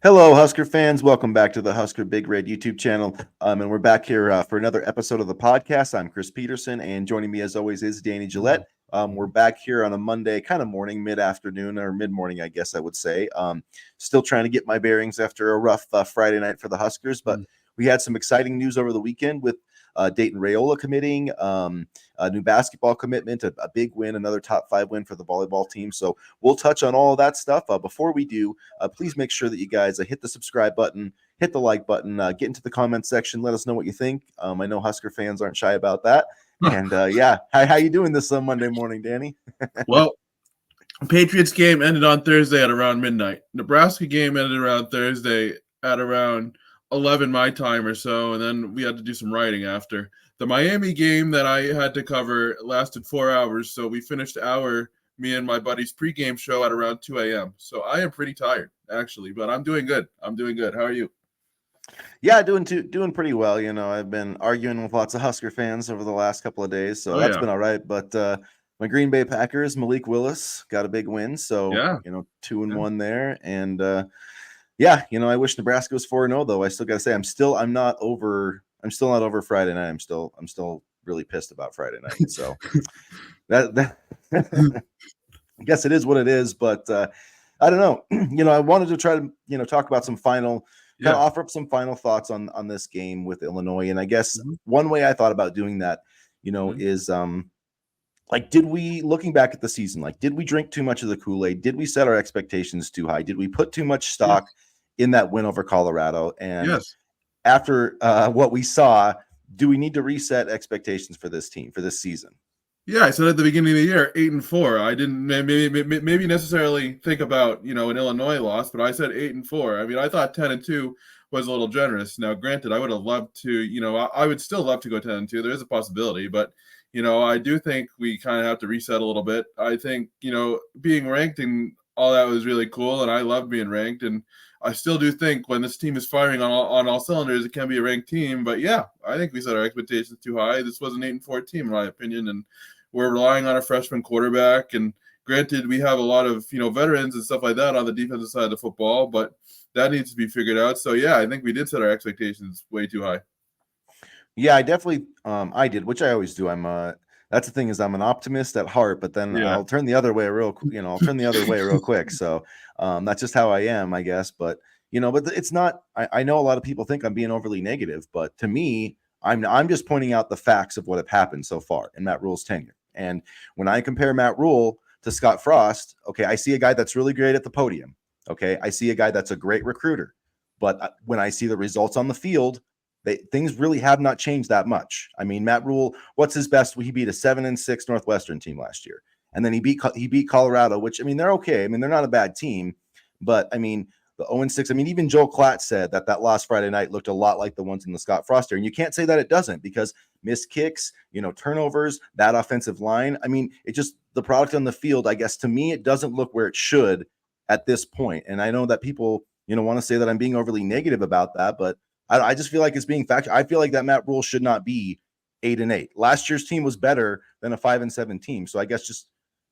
Hello, Husker fans. Welcome back to the Husker Big Red YouTube channel. And we're back here for another episode of the podcast. I'm Chris Peterson, and joining me as always is Danny Gillette. We're back here on a Monday, kind of morning, mid-afternoon, or mid-morning, I guess I would say. Still trying to get my bearings after a rough Friday night for the Huskers, but we had some exciting news over the weekend with Dayton Raiola committing, a new basketball commitment, a big win, another top 5 win for the volleyball team. So we'll touch on all of that stuff. Before we do, please make sure that you guys hit the subscribe button, hit the like button, get into the comment section. Let us know what you think. I know Husker fans aren't shy about that. And yeah, how you doing this Monday morning, Danny? Well, Patriots game ended on Thursday at around midnight. Nebraska game ended around Thursday at around 11 my time or so, and then we had to do some writing after. The Miami game that I had to cover lasted 4 hours, so we finished me and my buddy's pregame show at around 2 a.m. So I am pretty tired, actually, but I'm doing good. How are you? Yeah, doing pretty well. You know, I've been arguing with lots of Husker fans over the last couple of days, so that's been all right. But my Green Bay Packers, Malik Willis, got a big win. So, 2-1 there. And yeah, I wish Nebraska was 4-0, though. I still got to say, I'm not over Friday night. I'm still really pissed about Friday night. So that I guess it is what it is. But I don't know. I wanted to try to, talk about some kind of offer up some final thoughts on this game with Illinois. And I guess one way I thought about doing that, is did we, looking back at the season, did we drink too much of the Kool-Aid? Did we set our expectations too high? Did we put too much stock in that win over Colorado? And after what we saw, do we need to reset expectations for this team, for this season? Yeah, I said at the beginning of the year, 8-4. I didn't maybe necessarily think about, an Illinois loss, but I said 8-4. I mean, I thought 10-2 was a little generous. Now, granted, I would have loved to, I would still love to go 10-2. There is a possibility, but I do think we kind of have to reset a little bit. I think, being ranked and all that was really cool, and I love being ranked. And I still do think when this team is firing on all cylinders, it can be a ranked team. But yeah, I think we set our expectations too high. This was an 8-4 team, in my opinion, and we're relying on a freshman quarterback. And granted, we have a lot of veterans and stuff like that on the defensive side of the football, but that needs to be figured out. So yeah, I think we did set our expectations way too high. Yeah, I definitely I did, which I always do. That's the thing, is I'm an optimist at heart, but then I'll turn the other way real quick. So that's just how I am, I guess. But but it's not. I know a lot of people think I'm being overly negative, but to me, I'm just pointing out the facts of what have happened so far in Matt Rule's tenure. And when I compare Matt Rule to Scott Frost, okay, I see a guy that's really great at the podium. Okay, I see a guy that's a great recruiter, but when I see the results on the field, things really have not changed that much. I mean, Matt Rule, what's his best? He beat a 7-6 Northwestern team last year, and then he beat Colorado, which, I mean, they're okay. I mean, they're not a bad team, but I mean, the 0-6. I mean, even Joel Klatt said that last Friday night looked a lot like the ones in the Scott Frost year, and you can't say that it doesn't, because missed kicks, turnovers, that offensive line. I mean, it just, the product on the field, I guess, to me, it doesn't look where it should at this point. And I know that people, want to say that I'm being overly negative about that, but I just feel like it's being factual. I feel like that Matt Rule should not be 8-8. Last year's team was better than a 5-7 team. So I guess just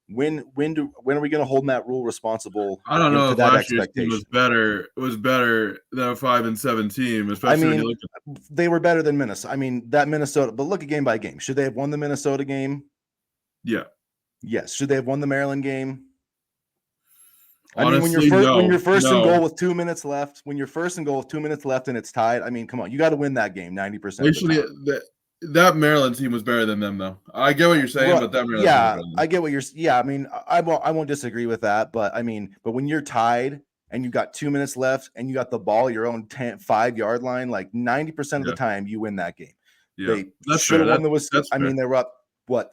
when are we going to hold Matt Rule responsible? I don't know if last year's team was better than a 5-7 team, especially when you look at they were better than Minnesota. I mean, that Minnesota, but look at game by game. Should they have won the Minnesota game? Yeah. Yes. Should they have won the Maryland game? Honestly, when you're first and goal with 2 minutes left, and it's tied, I mean, come on, you got to win that game 90% of the time. That Maryland team was better than them, though. I get what you're saying, but that Maryland team was better than them. I get what you're. Yeah, I mean, I won't disagree with that, but I mean, but when you're tied and you got 2 minutes left and you got the ball your own 5-yard line, like 90% of the time, you win that game. Yeah, they should have won the Wisconsin. I mean, they were up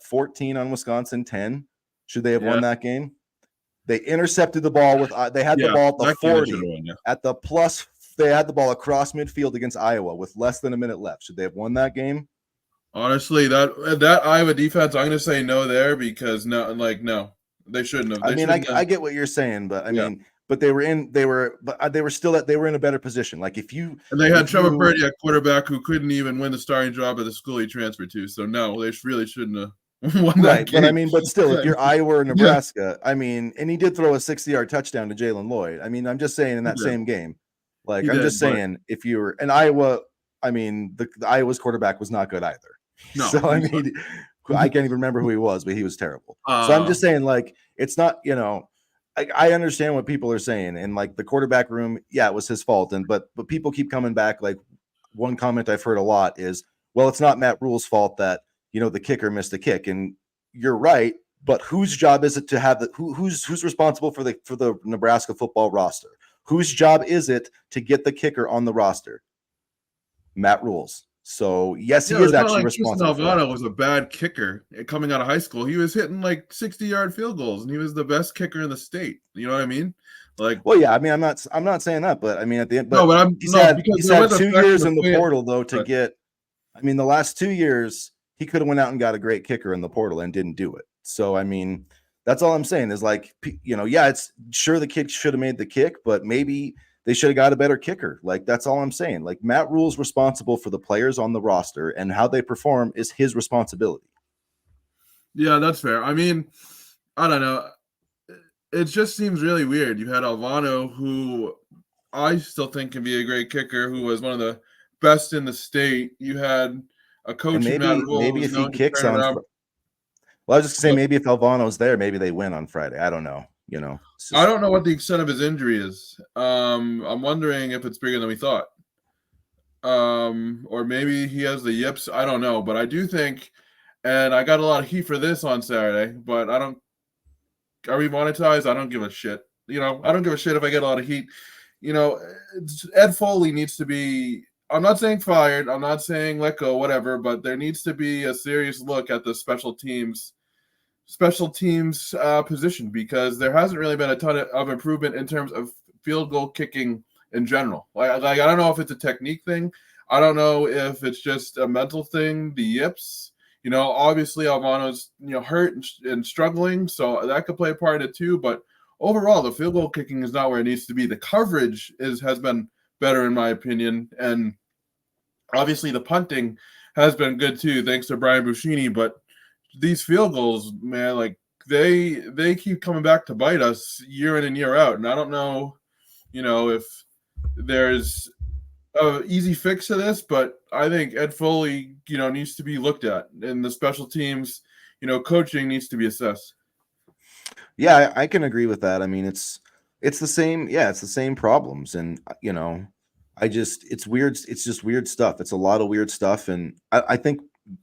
14 on Wisconsin, 10. Should they have won that game? They intercepted the ball they had the ball at the 40 at the plus. They had the ball across midfield against Iowa with less than a minute left. Should they have won that game? Honestly, that Iowa defense, I'm going to say no there, because no, they shouldn't have. I get what you're saying, but I mean, but they were in a better position. Like and they had Trevor Purdy at quarterback, who couldn't even win the starting job at the school he transferred to. So no, they really shouldn't have won that game. But I mean, but still, if you're Iowa or Nebraska, I mean, and he did throw a 60-yard touchdown to Jalen Lloyd. I mean, I'm just saying in that same game. Like, He I'm did, just but saying, if you were in Iowa, I mean, the Iowa's quarterback was not good either. no, So, I he mean, I sucked. can't even remember who he was, but he was terrible. So I'm just saying, like, it's not, I understand what people are saying. And like the quarterback room, yeah, it was his fault. But people keep coming back. Like, one comment I've heard a lot is, well, it's not Matt Rule's fault that, the kicker missed a kick. And you're right. But whose job is it to have who's responsible for the Nebraska football roster? Whose job is it to get the kicker on the roster? Matt Rule's. So yes, he Yeah, is it's not actually like Tristan responsible for that. Alvano was a bad kicker coming out of high school. He was hitting like 60-yard field goals, and he was the best kicker in the state. You know what I mean? Like, Well, yeah, I mean, I'm not saying that, but I mean, at the end, no, but but I'm he's no had because he's there had was a 2 years factor in the playing. portal though to get. I mean, the last 2 years he could have went out and got a great kicker in the portal and didn't do it. So I mean, that's all I'm saying is like, yeah, it's sure the kid should have made the kick, but maybe they should have got a better kicker. Like, that's all I'm saying. Like, Matt Rule's responsible for the players on the roster, and how they perform is his responsibility. Yeah, that's fair. I mean, I don't know. It just seems really weird. You had Alvano, who I still think can be a great kicker, who was one of the best in the state. You had a And coach in Matt Rule maybe who's if he known to kicks turn on, around. well, I was just gonna say, But maybe if Alvano's there, maybe they win on Friday. I don't know. It's I just, don't know what the extent of his injury is. I'm wondering if it's bigger than we thought. Or maybe he has the yips. I don't know, but I do think, and I got a lot of heat for this on Saturday, but I don't. Are we monetized? I don't give a shit. I don't give a shit if I get a lot of heat. Ed Foley needs to be. I'm not saying fired. I'm not saying let go, whatever. But there needs to be a serious look at the special teams position, because there hasn't really been a ton of improvement in terms of field goal kicking in general. Like I don't know if it's a technique thing. I don't know if it's just a mental thing. The yips. Obviously Alvano's hurt and struggling, so that could play a part in it too. But overall, the field goal kicking is not where it needs to be. The coverage has been better in my opinion, and obviously the punting has been good too, thanks to Brian Buschini. But these field goals, man, like they keep coming back to bite us year in and year out. And I don't know, if there's a easy fix to this, but I think Ed Foley, needs to be looked at, and the special teams, coaching needs to be assessed. yeah, I can agree with that. I mean, it's the same. Yeah, it's the same problems, and it's weird. It's just weird stuff. It's a lot of weird stuff, and I think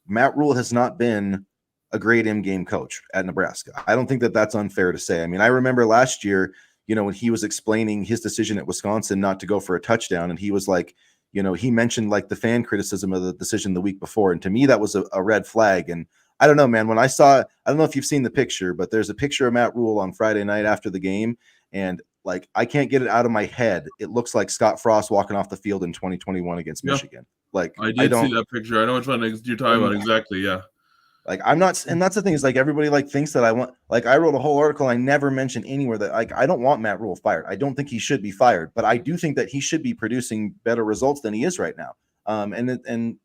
Matt Rule has not been a great in-game coach at Nebraska. I don't think that that's unfair to say. I mean, I remember last year, when he was explaining his decision at Wisconsin not to go for a touchdown, and he was like, he mentioned like the fan criticism of the decision the week before, and to me that was a red flag. And I don't know, man. When I don't know if you've seen the picture, but there's a picture of Matt Rule on Friday night after the game, and like, I can't get it out of my head. It looks like Scott Frost walking off the field in 2021 against Michigan. Like, I I did see don't. that picture. I know which one you're talking And about exactly. Yeah. like, I'm not, and that's the thing is, like, everybody like thinks that I want, like, I wrote a whole article. I never mentioned anywhere that, like, I don't want Matt Rule fired. I don't think he should be fired, but I do think that he should be producing better results than he is right now. And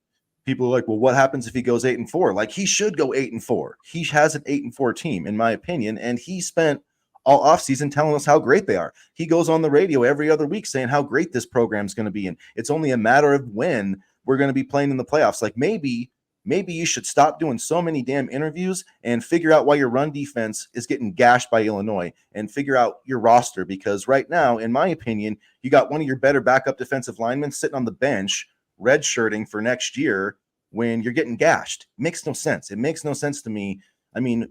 people are like, well, what happens if he goes 8-4? Like, he should go 8-4. He has an 8-4 team, in my opinion, and he spent all offseason telling us how great they are. He goes on the radio every other week saying how great this program is going to be, and it's only a matter of when we're going to be playing in the playoffs. Like, maybe you should stop doing so many damn interviews and figure out why your run defense is getting gashed by Illinois, and figure out your roster, because right now, in my opinion, you got one of your better backup defensive linemen sitting on the bench redshirting for next year when you're getting gashed. It makes no sense. It makes no sense to me. I mean,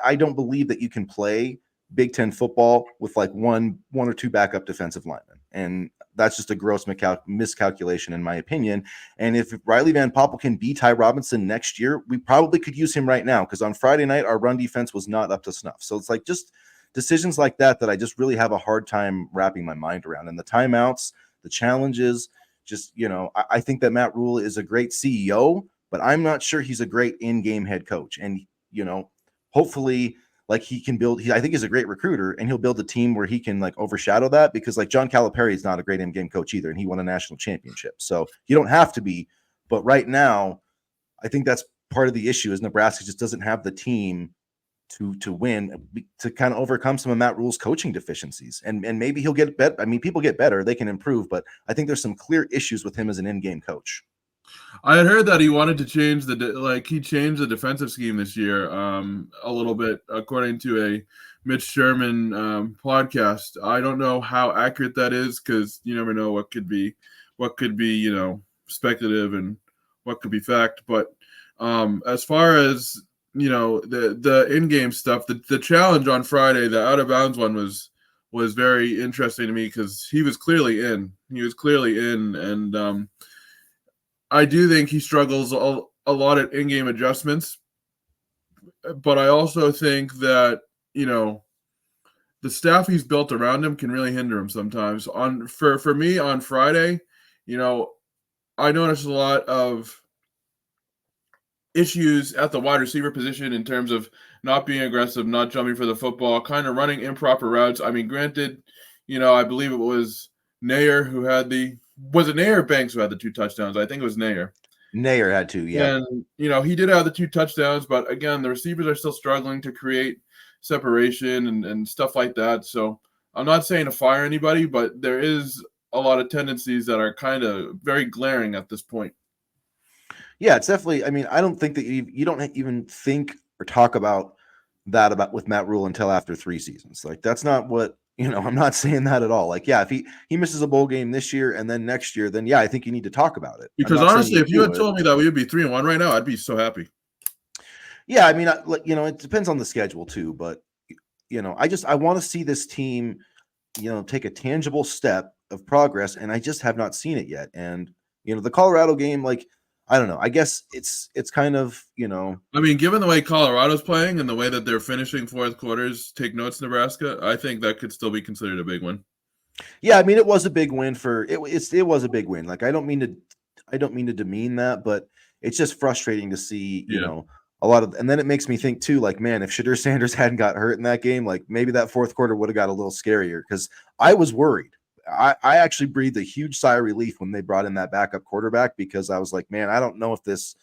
I don't believe that you can play Big Ten football with like one or two backup defensive linemen. And that's just a gross miscalculation, in my opinion. And if Riley Van Poppel can be Ty Robinson next year, we probably could use him right now, because on Friday night, our run defense was not up to snuff. So it's like just decisions like that I just really have a hard time wrapping my mind around. And the timeouts, the challenges, just, I think that Matt Rule is a great CEO, but I'm not sure he's a great in-game head coach. And, hopefully, like, he can I think he's a great recruiter, and he'll build a team where he can like overshadow that, because like John Calipari is not a great in-game coach either, and he won a national championship. So you don't have to be, but right now, I think that's part of the issue is Nebraska just doesn't have the team to win, to kind of overcome some of Matt Rule's coaching deficiencies. And maybe he'll get better. I mean, people get better, they can improve, but I think there's some clear issues with him as an in-game coach. I had heard that he wanted to change he changed the defensive scheme this year a little bit, according to a Mitch Sherman podcast. I don't know how accurate that is, because you never know what could be speculative and what could be fact. But as far as the in-game stuff, the challenge on Friday, the out of bounds one was very interesting to me, because he was clearly in, and I do think he struggles a lot at in-game adjustments, but I also think that the staff he's built around him can really hinder him sometimes. For me on Friday, I noticed a lot of issues at the wide receiver position in terms of not being aggressive, not jumping for the football, kind of running improper routes. I mean, granted, I believe it was Nair who had was it Nair or Banks who had the 2 touchdowns? I think it was Nair. Nair had 2, yeah. And, he did have the 2 touchdowns, but again, the receivers are still struggling to create separation and stuff like that. So I'm not saying to fire anybody, but there is a lot of tendencies that are kind of very glaring at this point. Yeah, it's definitely, I mean, I don't think that you don't even think or talk about with Matt Rule until after 3 seasons. Like, that's not what, I'm not saying that at all. Like, yeah, if he misses a bowl game this year and then next year, then yeah, I think you need to talk about it. Because honestly, if you had told me that we would be 3-1 right now, I'd be so happy. Yeah, I mean, it depends on the schedule too, but I want to see this team, take a tangible step of progress, and I just have not seen it yet. And the Colorado game, like, I don't know. I guess it's kind of, I mean, given the way Colorado's playing and the way that they're finishing fourth quarters, take notes, Nebraska, I think that could still be considered a big win. Yeah, I mean, it was a big win it was a big win. Like, I don't mean to demean that, but it's just frustrating to see, a lot of, and then it makes me think too, like, man, if Shedeur Sanders hadn't got hurt in that game, like maybe that fourth quarter would have got a little scarier, because I was worried. I actually breathed a huge sigh of relief when they brought in that backup quarterback, because I was like, man, I don't know if this,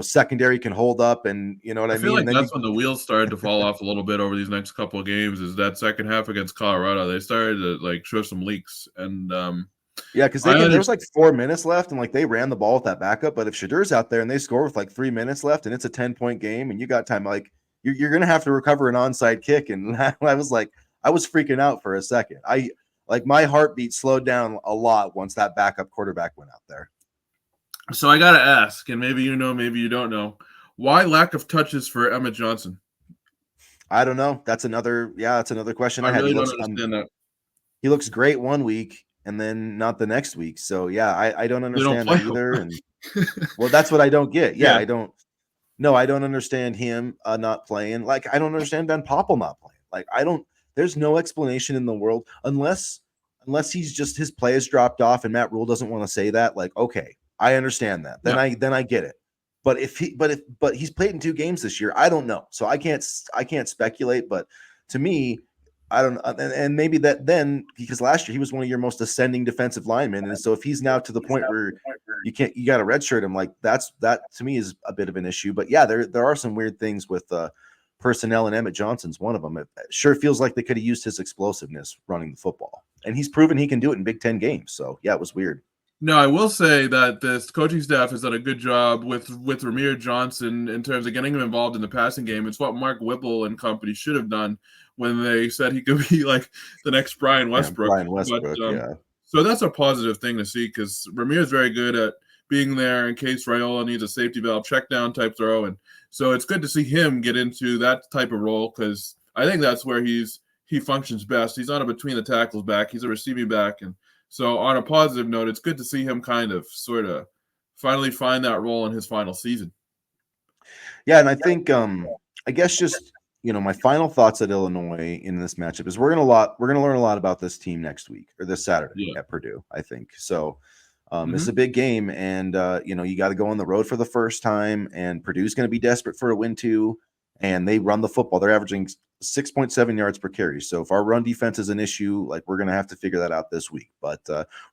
secondary can hold up, and you know what I mean? I feel like and then that's when the wheels started to fall off a little bit over these next couple of games, is that second half against Colorado. They started to show some leaks, and yeah, because there was 4 minutes left, and they ran the ball with that backup. But if Shadeur's out there and they score with 3 minutes left, and it's a 10-point game, and you got time, you're gonna have to recover an onside kick. And I was freaking out for a second. My heartbeat slowed down a lot once that backup quarterback went out there. So I gotta ask, and maybe maybe you don't know, why lack of touches for Emmett Johnson? I don't know. That's another question I had. Really don't understand that. He looks great one week and then not the next week. So yeah, I don't understand that either. And well, that's what I don't get. Yeah, I don't understand him not playing. I don't understand Ben Popple not playing. There's no explanation in the world unless he's just, his play has dropped off and Matt Rule doesn't want to say that. Okay, I understand that. Then I get it. But he's played in 2 games this year. I don't know. So I can't speculate, but to me, I don't, and maybe that then, because last year he was one of your most ascending defensive linemen, and so if he's now to the point where you got to redshirt him, that to me is a bit of an issue. But yeah, there are some weird things with personnel, and Emmett Johnson's one of them. It sure feels like they could have used his explosiveness running the football, and he's proven he can do it in Big Ten games. So yeah, it was weird. No, I will say that this coaching staff has done a good job with Ramir Johnson in terms of getting him involved in the passing game. It's what Mark Whipple and company should have done when they said he could be the next Brian Westbrook. Yeah. So that's a positive thing to see, because Ramir is very good at being there in case Raiola needs a safety valve check down type throw. And so it's good to see him get into that type of role, because I think that's where he functions best. He's not a between the tackles back. He's a receiving back. And so on a positive note, it's good to see him kind of sort of finally find that role in his final season. Yeah, and I think I guess just my final thoughts at Illinois in this matchup is we're gonna learn a lot about this team next week, or this Saturday at Purdue, I think. So this is a big game, and you got to go on the road for the first time, and Purdue's going to be desperate for a win too, and they run the football. They're averaging 6.7 yards per carry. So if our run defense is an issue, we're going to have to figure that out this week. But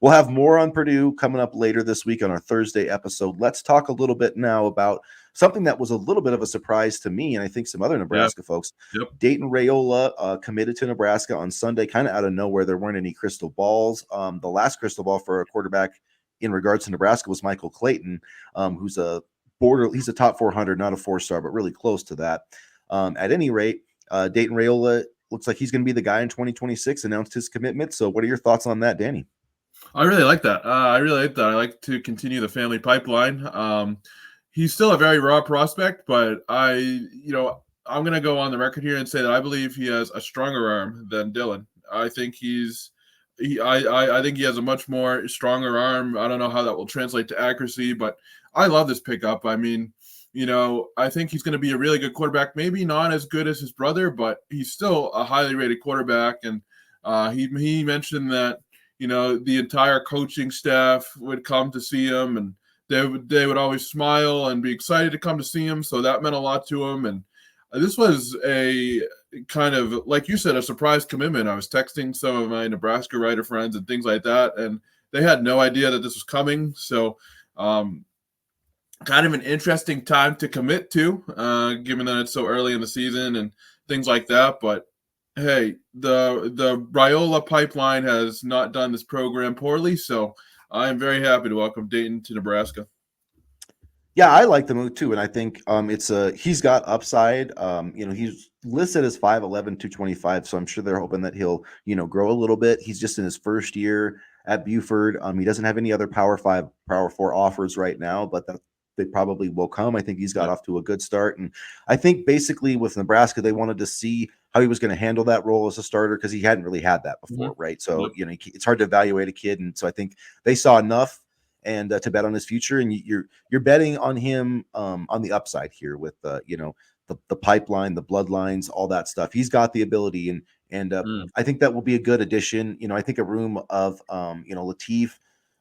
we'll have more on Purdue coming up later this week on our Thursday episode. Let's talk a little bit now about something that was a little bit of a surprise to me, and I think some other Yeah. Nebraska folks. Yep. Dayton Raiola committed to Nebraska on Sunday, kind of out of nowhere. There weren't any crystal balls. The last crystal ball for a quarterback in regards to Nebraska was Michael Clayton, who's he's a top 400, not a 4-star, but really close to that. At any rate, Dayton Raiola looks like he's going to be the guy in 2026, announced his commitment. So what are your thoughts on that, Danny? I really like that. I really like that. I like to continue the family pipeline. He's still a very raw prospect, but I'm going to go on the record here and say that I believe he has a stronger arm than Dylan. I think I think he has a much more stronger arm. I don't know how that will translate to accuracy, but I love this pickup. I mean, I think he's going to be a really good quarterback. Maybe not as good as his brother, but he's still a highly rated quarterback. And he mentioned that the entire coaching staff would come to see him, and they would always smile and be excited to come to see him. So that meant a lot to him. And this was a kind of, like you said, a surprise commitment. I was texting some of my Nebraska writer friends and things like that, and they had no idea that this was coming. So kind of an interesting time to commit to, given that it's so early in the season and things like that. But hey, the Raiola pipeline has not done this program poorly, so I am very happy to welcome Dayton to Nebraska. Yeah, I like the move too, and I think he's got upside. He's listed as 5'11", 225, so I'm sure they're hoping that he'll grow a little bit. He's just in his first year at Buford. He doesn't have any other Power 5, Power 4 offers right now, but they probably will come. I think he's got off to a good start, and I think basically with Nebraska, they wanted to see how he was going to handle that role as a starter because he hadn't really had that before, right? So it's hard to evaluate a kid, and so I think they saw enough and to bet on his future, and you're betting on him on the upside here with the pipeline, the bloodlines, all that stuff. He's got the ability, and I think that will be a good addition. I think a room of Latif,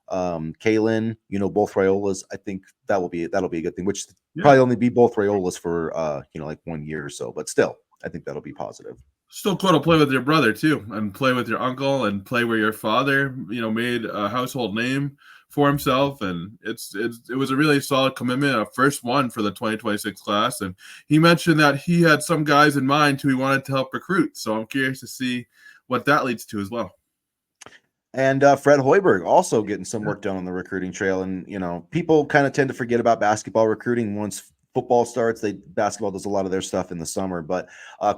Kalen, both Raiolas. I think that'll be a good thing. Which probably only be both Raiolas for like 1 year or so, but still, I think that'll be positive. Still cool to play with your brother too, and play with your uncle, and play where your father, made a household name for himself. And it was a really solid commitment, a first one for the 2026 class. And he mentioned that he had some guys in mind who he wanted to help recruit. So I'm curious to see what that leads to as well. And Fred Hoiberg also getting some work done on the recruiting trail. And, people kind of tend to forget about basketball recruiting once football starts. Basketball does a lot of their stuff in the summer. But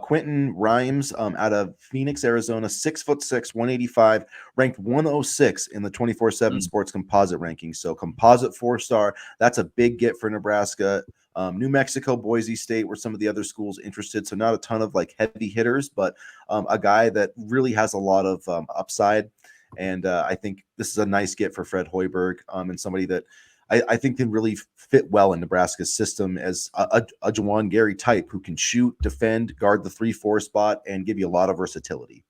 Quinton Ryes out of Phoenix, Arizona, 6'6", 185, ranked 106 in the 24/7 Sports Composite ranking. So composite 4-star. That's a big get for Nebraska. New Mexico, Boise State were some of the other schools interested. So not a ton of like heavy hitters, but a guy that really has a lot of upside. And I think this is a nice get for Fred Hoiberg, and somebody that I think can really fit well in Nebraska's system as a Juwan Gary type who can shoot, defend, guard the 3-4 spot, and give you a lot of versatility.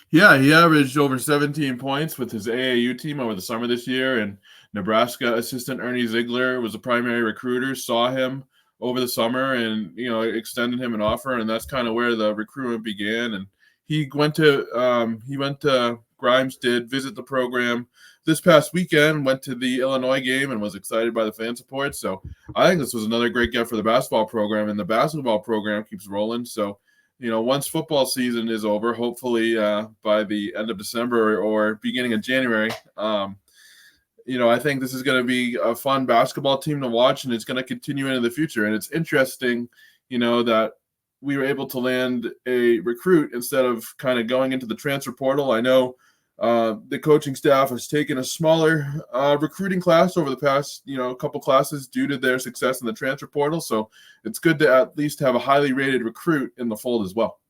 Yeah, he averaged over 17 points with his AAU team over the summer this year, and Nebraska assistant Ernie Ziegler was the primary recruiter, saw him over the summer and, extended him an offer, and that's kind of where the recruitment began. And he went to Grimes did visit the program this past weekend, went to the Illinois game, and was excited by the fan support. So I think this was another great get for the basketball program, and the basketball program keeps rolling. So, once football season is over, hopefully by the end of December or beginning of January, I think this is going to be a fun basketball team to watch, and it's going to continue into the future. And it's interesting, that we were able to land a recruit instead of kind of going into the transfer portal. I know the coaching staff has taken a smaller recruiting class over the past, couple classes due to their success in the transfer portal. So it's good to at least have a highly rated recruit in the fold as well.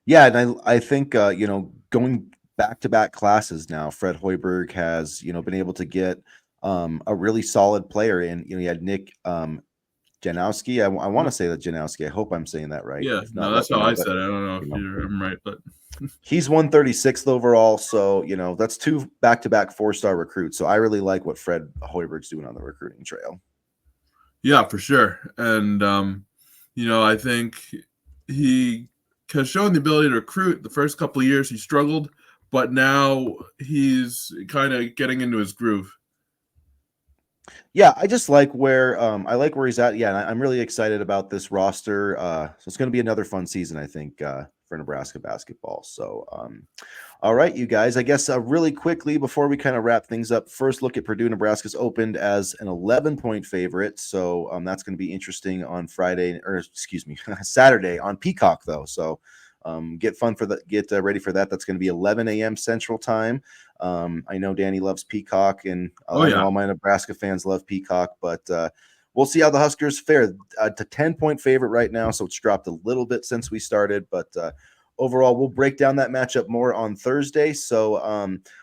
Yeah, and I think going back-to-back classes now, Fred Hoiberg has been able to get a really solid player in. He had Nick Janowski. I want to say that Janowski. I hope I'm saying that right. Yeah, not, that's how I said it. I don't know if I'm right, but he's 136th overall. So that's 2 back-to-back 4-star recruits. So I really like what Fred Hoiberg's doing on the recruiting trail. Yeah, for sure. And I think he has shown the ability to recruit. The first couple of years he struggled, but now he's kind of getting into his groove. Yeah, I just like where I like where he's at. Yeah, and I'm really excited about this roster. So it's going to be another fun season, I think, for Nebraska basketball. So, all right, you guys. I guess really quickly before we kind of wrap things up, first look at Purdue. Nebraska's opened as an 11-point favorite, so that's going to be interesting on Friday, or excuse me, Saturday on Peacock, though. So get ready for that. That's going to be 11 a.m. Central Time. I know Danny loves Peacock, and Oh I know yeah. all my Nebraska fans love Peacock, but we'll see how the Huskers fare. To 10-point favorite right now, so it's dropped a little bit since we started, but overall, we'll break down that matchup more on Thursday. So,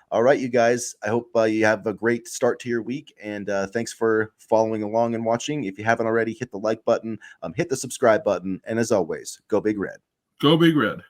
all right, you guys, I hope you have a great start to your week, and thanks for following along and watching. If you haven't already, hit the like button, hit the subscribe button, and as always, go Big Red. Go Big Red.